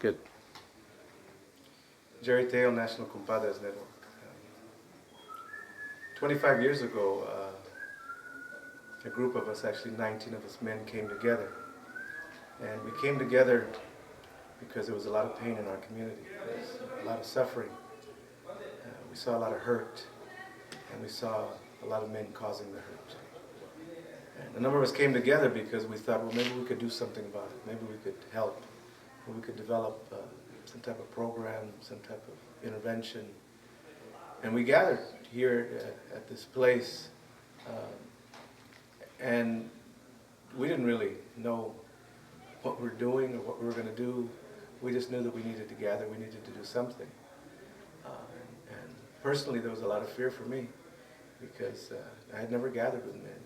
Good. Jerry Teo, National Compadres Network. 25 years ago, a group of us, actually 19 of us men, came together. And we came together because there was a lot of pain in our community. There was a lot of suffering. We saw a lot of hurt. And we saw a lot of men causing the hurt. And a number of us came together because we thought, well, maybe we could do something about it. Maybe we could help. Maybe we could develop some type of program, some type of intervention. And we gathered here at this place. And we didn't really know what we're doing or what we were going to do. We just knew that we needed to gather. We needed to do something. And personally, there was a lot of fear for me because I had never gathered with men.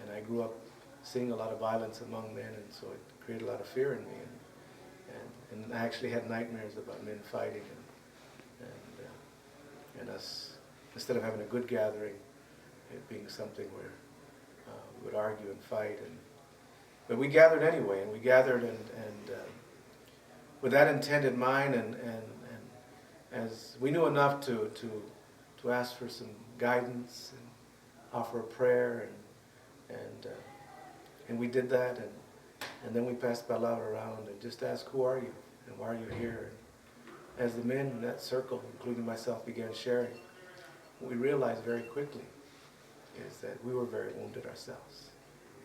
And I grew up seeing a lot of violence among men, and so it created a lot of fear in me. And I actually had nightmares about men fighting and us, instead of having a good gathering, it being something where we would argue and fight. But we gathered anyway, and we gathered and with that intent in mind, and as we knew enough to ask for some guidance and offer a prayer, and we did that, and then we passed palabra around and just asked, who are you and why are you here? And as the men in that circle, including myself, began sharing, what we realized very quickly is that we were very wounded ourselves.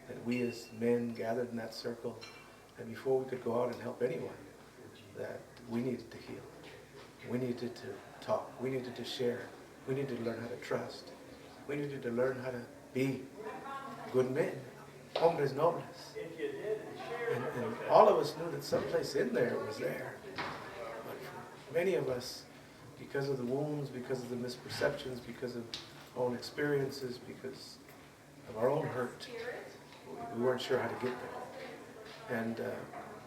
That we as men gathered in that circle, and before we could go out and help anyone, that we needed to heal. We needed to talk. We needed to share. We needed to learn how to trust. We needed to learn how to be good men, hombres nobles. And all of us knew that someplace in there it was there. But for many of us, because of the wounds, because of the misperceptions, because of our own experiences, because of our own hurt, we weren't sure how to get there. And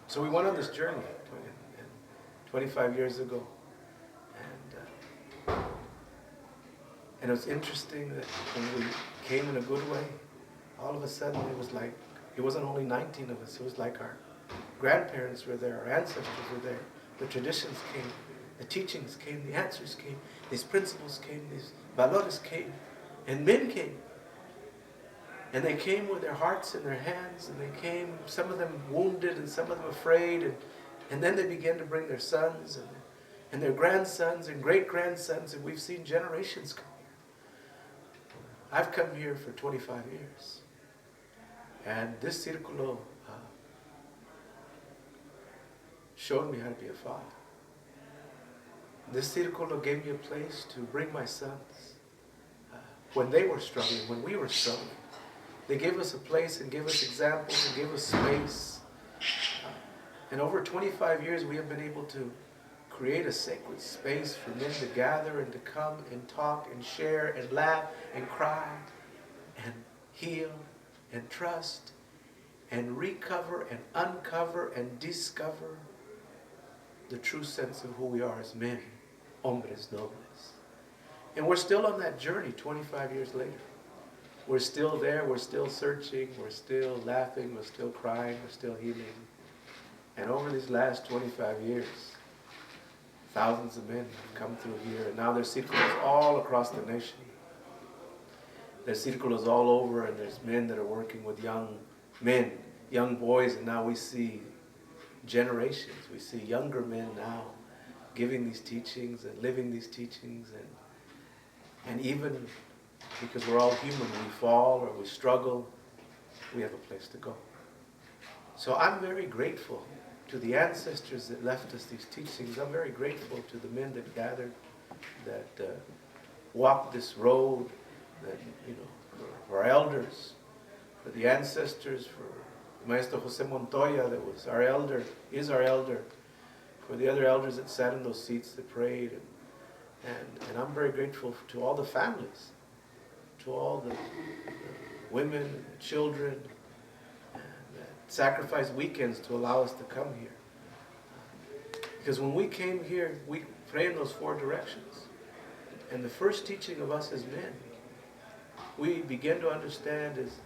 so we went on this journey 25 years ago. And it was interesting that when we came in a good way, all of a sudden it was like, it wasn't only 19 of us, it was like our grandparents were there, our ancestors were there, the traditions came, the teachings came, the answers came, these principles came, these valores came, and men came. And they came with their hearts in their hands, and they came, some of them wounded and some of them afraid, and then they began to bring their sons and their grandsons and great-grandsons, and we've seen generations come here. I've come here for 25 years. And this Círculo showed me how to be a father. This Círculo gave me a place to bring my sons when they were struggling, when we were struggling. They gave us a place and gave us examples and gave us space. And over 25 years, we have been able to create a sacred space for men to gather and to come and talk and share and laugh and cry and heal and trust and recover and uncover and discover the true sense of who we are as men, hombres nobles. And we're still on that journey 25 years later. We're still there, we're still searching, we're still laughing, we're still crying, we're still healing. And over these last 25 years, thousands of men have come through here, and now there's círculos all across the nation. There's círculos all over, and there's men that are working with young men, young boys, and now we see generations. We see younger men now giving these teachings and living these teachings, and even because we're all human, we fall or we struggle, we have a place to go. So I'm very grateful to the ancestors that left us these teachings. I'm very grateful to the men that gathered, that walked this road, that, for our elders, for the ancestors, for Maestro Jose Montoya that was our elder, is our elder, for the other elders that sat in those seats that prayed, and I'm very grateful to all the families, to all the women and the children, that sacrificed weekends to allow us to come here. Because when we came here, we prayed in those 4 directions. And the first teaching of us as men, we begin to understand is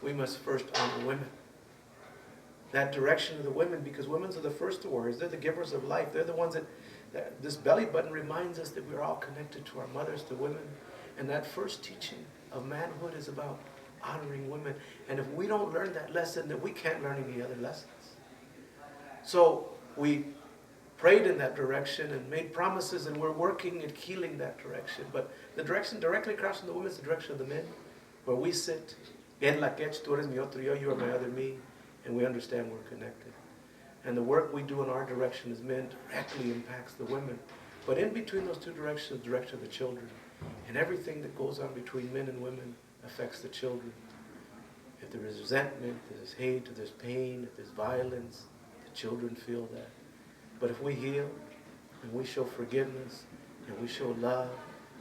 we must first honor women. that direction of the women, because women are the first warriors. They're the givers of life. They're the ones that this belly button reminds us that we're all connected to our mothers, to women. And that first teaching of manhood is about honoring women. And if we don't learn that lesson, then we can't learn any other lessons. So we prayed in that direction and made promises, and we're working at healing that direction. But the direction directly across from the women is the direction of the men, where we sit, en la quech, tú eres mi otro yo, you are my other me, and we understand we're connected. And the work we do in our direction as men directly impacts the women. But in between those two directions, the direction of the children. And everything that goes on between men and women affects the children. If there is resentment, if there's hate, if there's pain, if there's violence, the children feel that. But if we heal, and we show forgiveness, and we show love,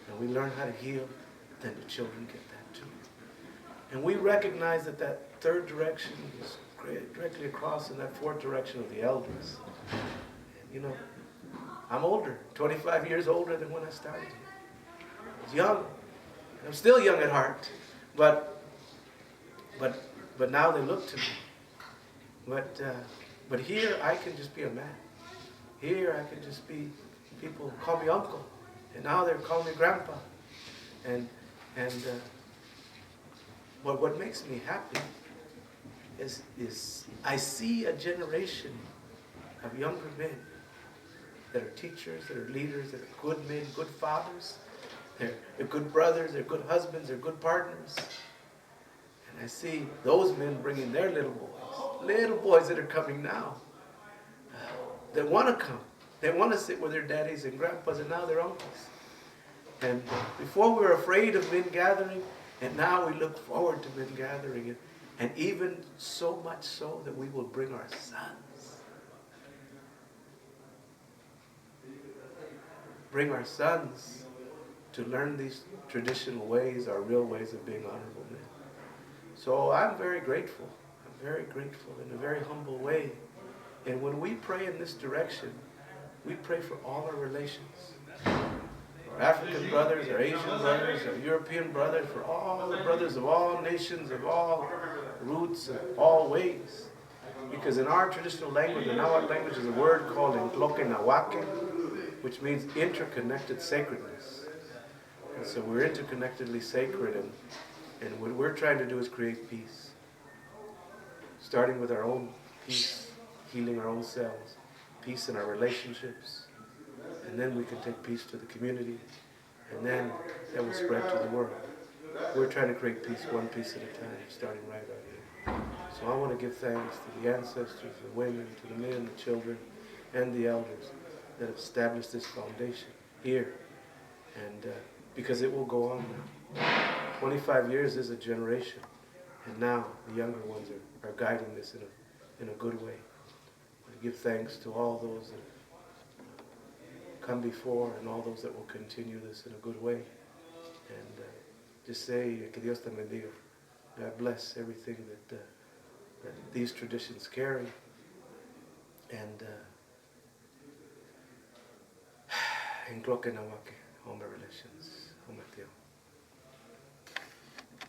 and we learn how to heal, then the children get that too. And we recognize that that third direction is directly across in that fourth direction of the elders. And, you know, I'm older, 25 years older than when I started here. I was young. I'm still young at heart. But now they look to me. But here I can just be a man. Here I can just be, people call me uncle. And now they're calling me grandpa. But what makes me happy is I see a generation of younger men that are teachers, that are leaders, that are good men, good fathers. They're good brothers, they're good husbands, they're good partners. And I see those men bringing their little boys that are coming now, that want to come. They want to sit with their daddies and grandpas, and now they're uncles. And before we were afraid of men gathering, and now we look forward to men gathering. And even so much so that we will bring our sons. Bring our sons to learn these traditional ways, our real ways of being honorable men. So I'm very grateful. I'm very grateful in a very humble way. And when we pray in this direction, we pray for all our relations. Our African brothers, our Asian brothers, our European brothers, for all the brothers of all nations, of all roots, and all ways. Because in our traditional language, the Nahuatl language is a word called Encloque Nahuaque, which means interconnected sacredness. And so we're interconnectedly sacred, and what we're trying to do is create peace. Starting with our own peace, healing our own selves, peace in our relationships, and then we can take peace to the community, and then that will spread to the world. We're trying to create peace one piece at a time, starting right out here. So I want to give thanks to the ancestors, the women, to the men, the children, and the elders that have established this foundation here. And because it will go on now. 25 years is a generation, and now the younger ones are guiding this in a good way. I give thanks to all those that have come before and all those that will continue this in a good way. And just say, que Dios te bendiga. God bless everything that these traditions carry. And en Cloque Nahuaque, Hombre Relations, Hombre Teo.